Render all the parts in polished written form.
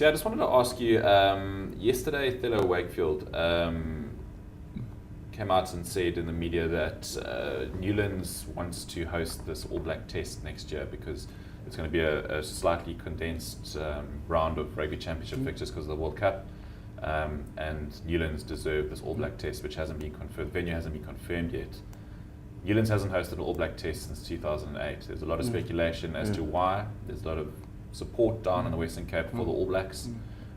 See, I just wanted to ask you, yesterday Thelo Wakefield came out and said in the media that Newlands wants to host this All Black Test next year because it's going to be a slightly condensed round of rugby championship fixtures because of the World Cup. And Newlands deserve this All Black Test, which hasn't been confirmed. The venue hasn't been confirmed yet. Newlands hasn't hosted an All Black Test since 2008. There's a lot of speculation as to why. There's a lot of support down in the Western Cape for the All Blacks.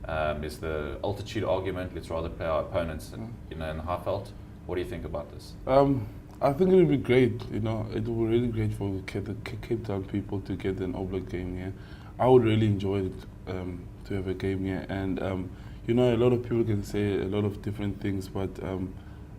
There's the altitude argument. Let's rather play our opponents in Highveld. What do you think about this? I think it would be great. It would be really great for the Cape Town people to get an All Black game here. I would really enjoy it to have a game here. And a lot of people can say a lot of different things, but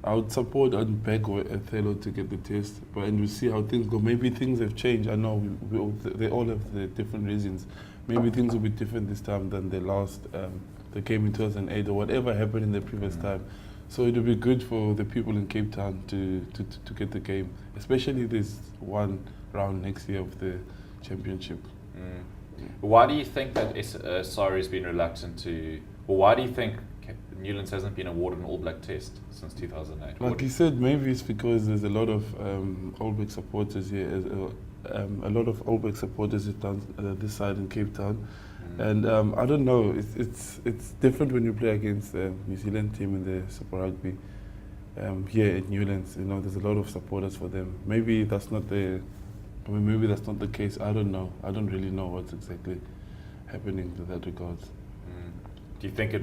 I would support and back Thelo to get the test, and we'll see how things go. Maybe things have changed. I know they all have the different reasons. Maybe things will be different this time than the game in 2008 or whatever happened in the previous time. So it will be good for the people in Cape Town to get the game, especially this one round next year of the championship. Why do you think that SARI has been reluctant to, or why do you think Newlands hasn't been awarded an All Black Test since 2008? Like you said, maybe it's because there's a lot of All Black supporters here. A lot of All Black supporters down this side in Cape Town, and I don't know. It's different when you play against the New Zealand team in the Super Rugby. Here at Newlands, there's a lot of supporters for them. Maybe that's not maybe that's not the case. I don't know. I don't really know what's exactly happening to that regards. Do you think Do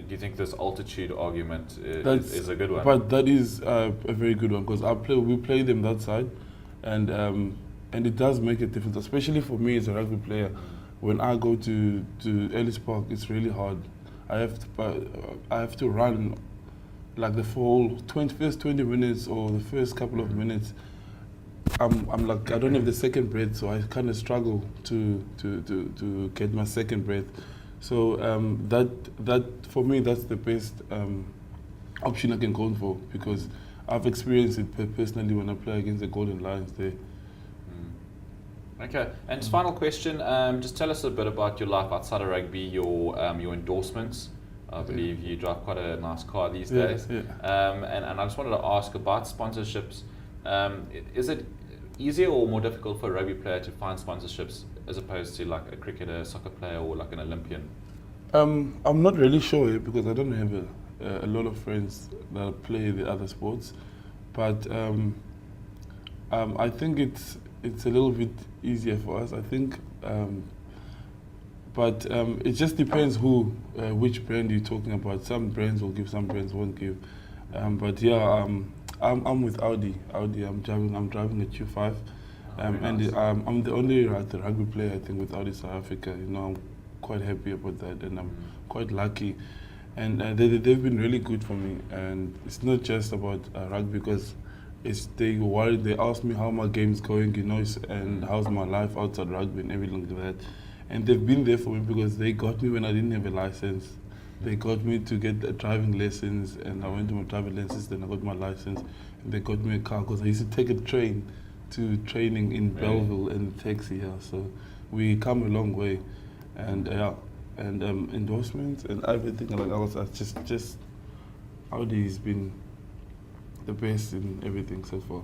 you think this altitude argument is a good one? But that is a very good one because we play them that side, and it does make a difference, especially for me as a rugby player. When I go to Ellis Park, it's really hard. I have to run like the full first 20 minutes or the first couple of minutes. I'm like, I don't have the second breath, so I kind of struggle to get my second breath. So that for me, that's the best option I can go for, because I've experienced it personally when I play against the Golden Lions there. Okay, and just final question, just tell us a bit about your life outside of rugby, your endorsements. I believe you drive quite a nice car these days. Yeah. And I just wanted to ask about sponsorships. Is it easier or more difficult for a rugby player to find sponsorships as opposed to like a cricketer, a soccer player, or like an Olympian? I'm not really sure because I don't have a lot of friends that play the other sports, but I think it's a little bit easier for us. I think, but it just depends which brand you're talking about. Some brands will give, some brands won't give. But yeah, I'm with Audi. I'm driving a Q5, and I'm the only rugby player I think with Audi South Africa. I'm quite happy about that, and I'm quite lucky. And they've been really good for me. And it's not just about rugby, because they ask me how my game's going, and how's my life outside rugby and everything like that. And they've been there for me because they got me when I didn't have a license. They got me to get driving lessons, and I went to my driving lessons, then I got my license, and they got me a car because I used to take a train to training in Belleville and taxi here. So we come a long way, and endorsements and everything like that. Just Audi has been the best in everything so far.